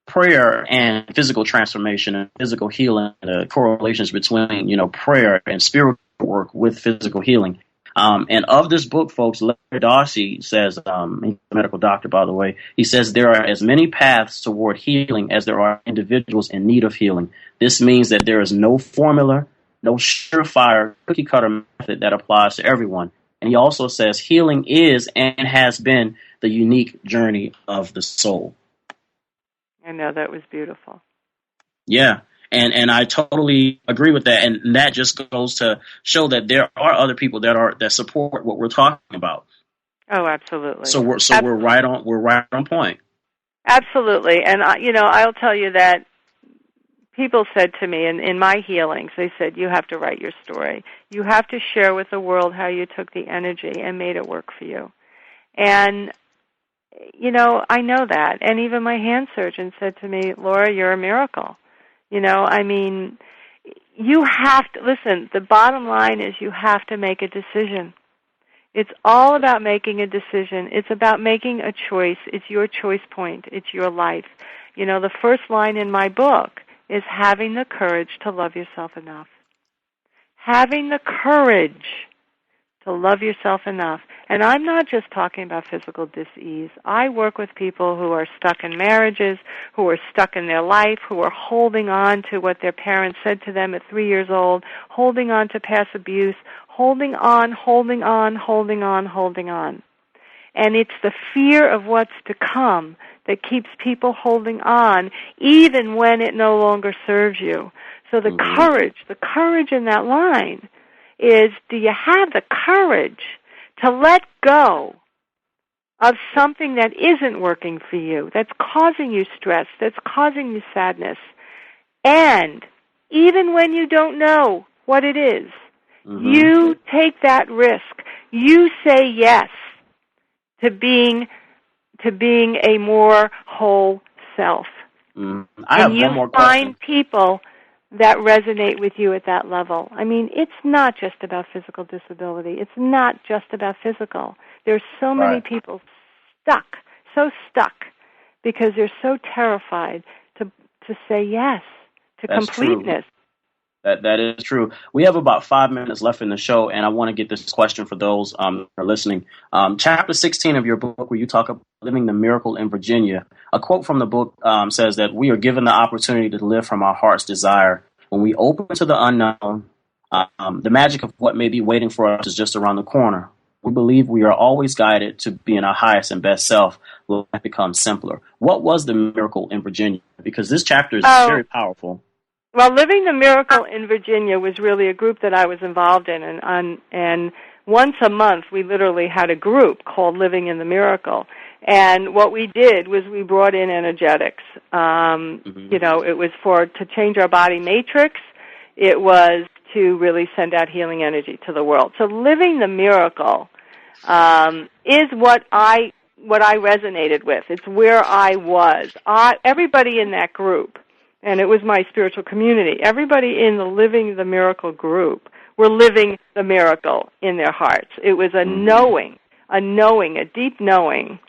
Speaker 4: prayer and physical transformation and physical healing, the correlations between, prayer and spiritual work with physical healing. And of this book, folks, Larry Darcy says, he's a medical doctor, by the way, he says there are as many paths toward healing as there are individuals in need of healing. This means that there is no formula, no surefire cookie-cutter method that applies to everyone. And he also says healing is and has been the unique journey of the soul.
Speaker 5: I know, that was beautiful.
Speaker 4: Yeah. And I totally agree with that, and that just goes to show that there are other people that support what we're talking about.
Speaker 5: Oh, absolutely.
Speaker 4: So we're right on point.
Speaker 5: Absolutely, and I'll tell you that people said to me in my healings, they said, you have to write your story. You have to share with the world how you took the energy and made it work for you. And I know that, and even my hand surgeon said to me, Laura, you're a miracle. You have to, listen, the bottom line is you have to make a decision. It's all about making a decision. It's about making a choice. It's your choice point. It's your life. The first line in my book is having the courage to love yourself enough. Having the courage to love yourself enough. And I'm not just talking about physical dis-ease. I work with people who are stuck in marriages, who are stuck in their life, who are holding on to what their parents said to them at 3 years old, holding on to past abuse, holding on. And it's the fear of what's to come that keeps people holding on, even when it no longer serves you. So the courage in that line is, do you have the courage to let go of something that isn't working for you, that's causing you stress, that's causing you sadness? And even when you don't know what it is. You take that risk. You say yes to being a more whole self.
Speaker 4: I have one more question.
Speaker 5: And you find people that resonate with you at that level. I mean, it's not just about physical disability. It's not just about physical. There's so many people so stuck, because they're so terrified to say yes to completeness.
Speaker 4: True. That is true. We have about 5 minutes left in the show, and I want to get this question for those who are listening. Chapter 16 of your book, where you talk about living the miracle in Virginia, a quote from the book says that we are given the opportunity to live from our heart's desire. When we open to the unknown, the magic of what may be waiting for us is just around the corner. We believe we are always guided to being our highest and best self. Life becomes simpler. What was the miracle in Virginia? Because this chapter is very powerful.
Speaker 5: Well, Living the Miracle in Virginia was really a group that I was involved in, and once a month we literally had a group called Living in the Miracle. And what we did was we brought in energetics. You know, it was to change our body matrix. It was to really send out healing energy to the world. So Living the Miracle is what I resonated with. It's where I was. Everybody in that group, and it was my spiritual community, everybody in the Living the Miracle group were living the miracle in their hearts. It was a knowing, a deep knowing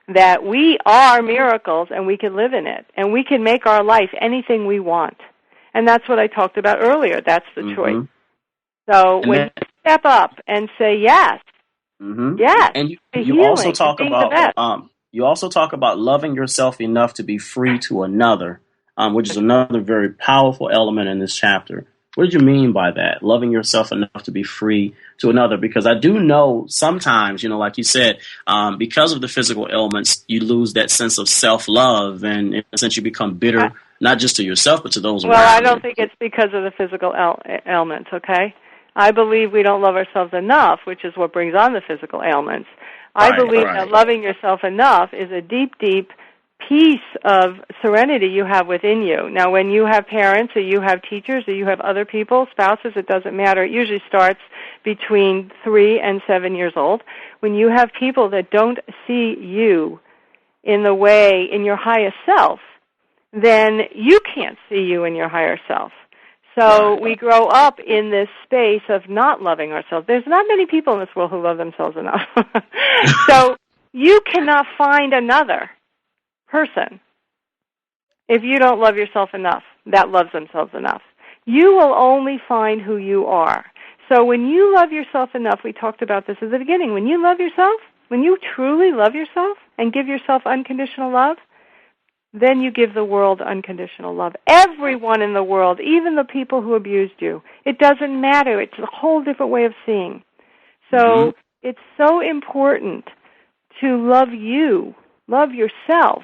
Speaker 5: that we are miracles and we can live in it, and we can make our life anything we want. And that's what I talked about earlier. That's the choice. So when you step up and say yes, yes,
Speaker 4: and you also talk about loving yourself enough to be free to another, which is another very powerful element in this chapter. What did you mean by that? Loving yourself enough to be free to another? Because I do know sometimes, you know, like you said, because of the physical ailments, you lose that sense of self-love, and in a sense you become bitter, not just to yourself, but to those around you.
Speaker 5: Well, I don't think it's because of the physical ailments, okay? I believe we don't love ourselves enough, which is what brings on the physical ailments. I believe that loving yourself enough is a deep, deep piece of serenity you have within you. Now, when you have parents or you have teachers or you have other people, spouses, it doesn't matter. It usually starts between 3 and 7 years old. When you have people that don't see you in the way, in your highest self, then you can't see you in your higher self. So we grow up in this space of not loving ourselves. There's not many people in this world who love themselves enough. So you cannot find another person if you don't love yourself enough, that loves themselves enough. You will only find who you are. So when you love yourself enough, we talked about this at the beginning, when you love yourself, when you truly love yourself and give yourself unconditional love, then you give the world unconditional love. Everyone in the world, even the people who abused you. It doesn't matter. It's a whole different way of seeing. So it's so important to love you, love yourself,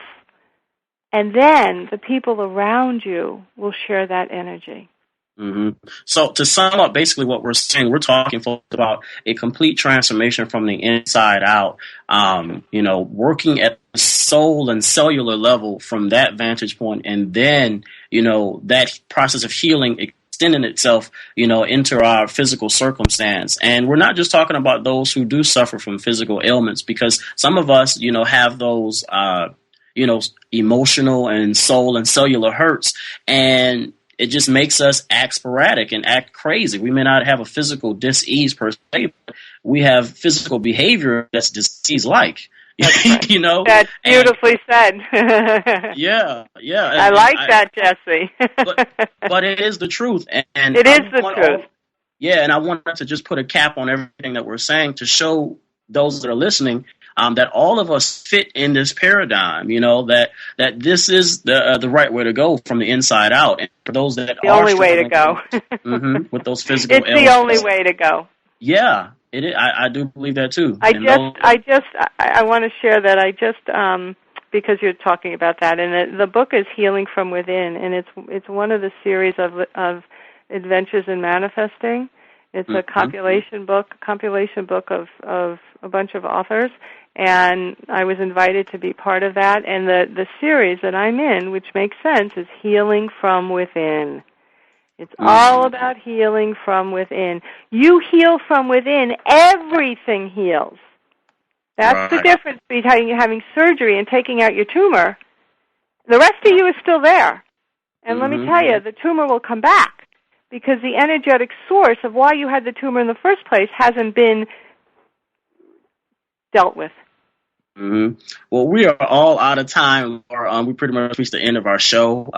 Speaker 5: and then the people around you will share that energy.
Speaker 4: So to sum up basically what we're saying, we're talking about a complete transformation from the inside out, you know, working at the soul and cellular level from that vantage point, and then, you know, that process of healing extending itself, you know, into our physical circumstance. And we're not just talking about those who do suffer from physical ailments, because some of us, you know, have those, you know, emotional and soul and cellular hurts, and it just makes us act sporadic and act crazy. We may not have a physical dis-ease per se, but we have physical behavior that's disease-like.
Speaker 5: Right.
Speaker 4: You know?
Speaker 5: That's beautifully said.
Speaker 4: Yeah.
Speaker 5: I like that, Jesse.
Speaker 4: but it is the truth. And
Speaker 5: it is the truth.
Speaker 4: And I wanted to just put a cap on everything that we're saying to show those that are listening that all of us fit in this paradigm, you know, that this is the right way to go from the inside out. And for those that
Speaker 5: the only way to go
Speaker 4: with those physical
Speaker 5: it's the only way to go.
Speaker 4: Yeah, it is. I do believe that too.
Speaker 5: I want to share that because you're talking about that, and the book is Healing from Within, and it's one of the series of Adventures in Manifesting. It's a compilation book of a bunch of authors, and I was invited to be part of that. And the series that I'm in, which makes sense, is Healing from Within. It's all about healing from within. You heal from within, everything heals. That's the difference between having surgery and taking out your tumor. The rest of you is still there. And let me tell you, the tumor will come back because the energetic source of why you had the tumor in the first place hasn't been dealt with.
Speaker 4: Well, we are all out of time, Laura. We pretty much reached the end of our show.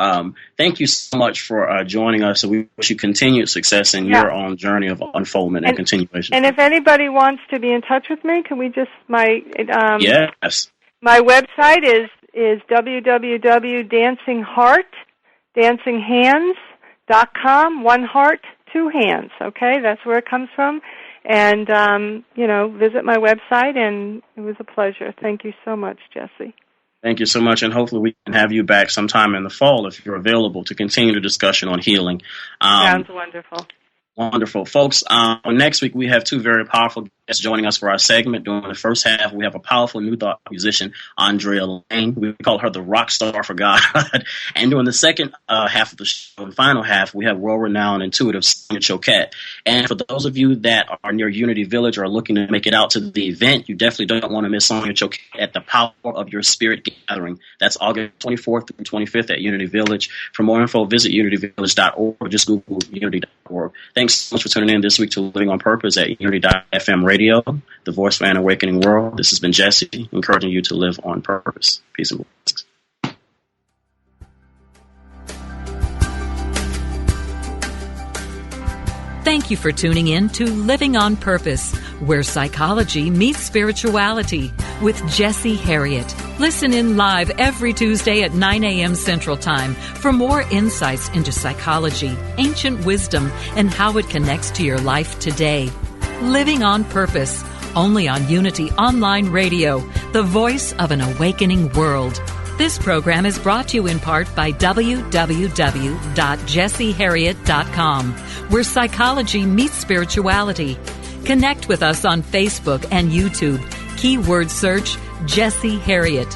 Speaker 4: Thank you so much for joining us. So we wish you continued success in your own journey of unfoldment and continuation.
Speaker 5: And if anybody wants to be in touch with me, can we just
Speaker 4: yes.
Speaker 5: My website is www.dancinghands.com. One heart, two hands. Okay, that's where it comes from. And, visit my website, and it was a pleasure. Thank you so much, Jesse.
Speaker 4: Thank you so much, and hopefully we can have you back sometime in the fall if you're available to continue the discussion on healing.
Speaker 5: Sounds wonderful.
Speaker 4: Wonderful. Folks, next week we have two very powerful guests joining us for our segment. During the first half, we have a powerful New Thought musician, Andrea Lane. We call her the rock star for God. And during the second half of the show, and final half, we have world-renowned intuitive Sonia Choquette. And for those of you that are near Unity Village or are looking to make it out to the event, you definitely don't want to miss Sonia Choquette at the Power of Your Spirit Gathering. That's August 24th through 25th at Unity Village. For more info, visit unityvillage.org or just Google unity.org. Thanks so much for tuning in this week to Living on Purpose at Unity.fm Radio, the voice for an awakening world. This has been Jesse, encouraging you to live on purpose. Peace and blessings.
Speaker 3: Thank you for tuning in to Living on Purpose, where psychology meets spirituality with Jesse Harriet. Listen in live every Tuesday at 9 a.m. Central Time for more insights into psychology, ancient wisdom, and how it connects to your life today. Living on Purpose, only on Unity Online Radio, the voice of an awakening world. This program is brought to you in part by www.jesseharriet.com, where psychology meets spirituality. Connect with us on Facebook and YouTube. Keyword search Jesse Harriet.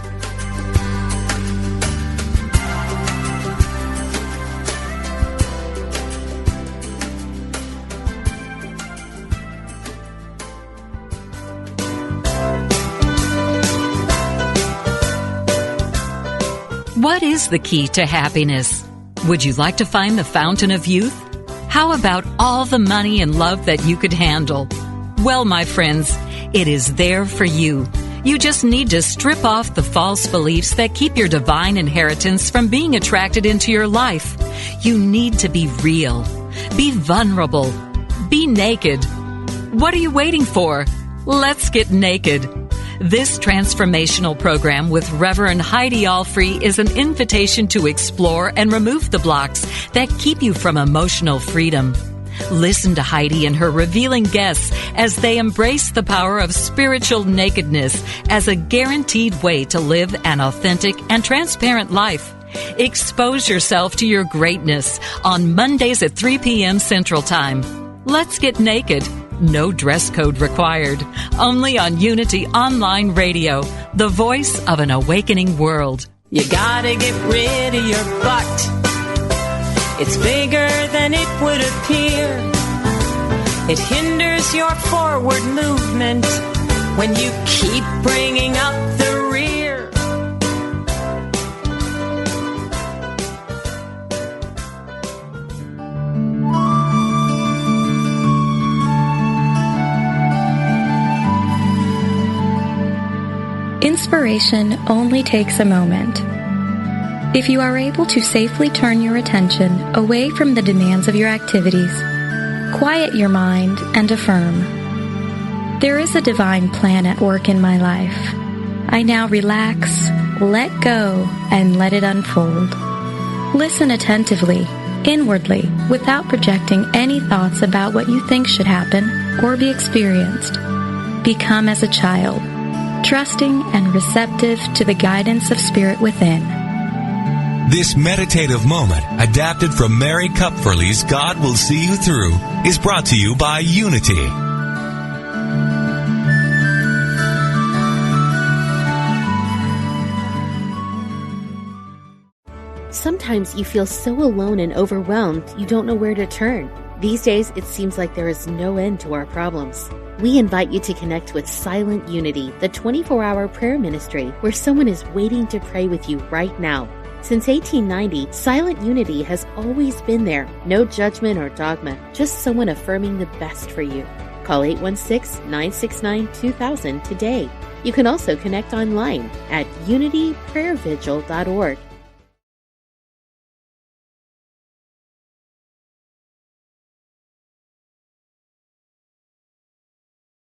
Speaker 3: What is the key to happiness? Would you like to find the fountain of youth? How about all the money and love that you could handle? Well, my friends, it is there for you. You just need to strip off the false beliefs that keep your divine inheritance from being attracted into your life. You need to be real. Be vulnerable. Be naked. What are you waiting for? Let's get naked. This transformational program with Reverend Heidi Alfrey is an invitation to explore and remove the blocks that keep you from emotional freedom. Listen to Heidi and her revealing guests as they embrace the power of spiritual nakedness as a guaranteed way to live an authentic and transparent life. Expose yourself to your greatness on Mondays at 3 p.m. Central Time. Let's get naked. No dress code required. Only on Unity Online Radio, the voice of an awakening world.
Speaker 11: You gotta get rid of your butt. It's bigger than it would appear. It hinders your forward movement when you keep bringing up the rear.
Speaker 12: Inspiration only takes a moment. If you are able to safely turn your attention away from the demands of your activities, quiet your mind and affirm, "There is a divine plan at work in my life. I now relax, let go, and let it unfold." Listen attentively, inwardly, without projecting any thoughts about what you think should happen or be experienced. Become as a child, trusting and receptive to the guidance of spirit within.
Speaker 13: This meditative moment, adapted from Mary Kupferle's God Will See You Through, is brought to you by Unity.
Speaker 1: Sometimes you feel so alone and overwhelmed you don't know where to turn. These days, it seems like there is no end to our problems. We invite you to connect with Silent Unity, the 24-hour prayer ministry where someone is waiting to pray with you right now. Since 1890, Silent Unity has always been there. No judgment or dogma, just someone affirming the best for you. Call 816-969-2000 today. You can also connect online at unityprayervigil.org.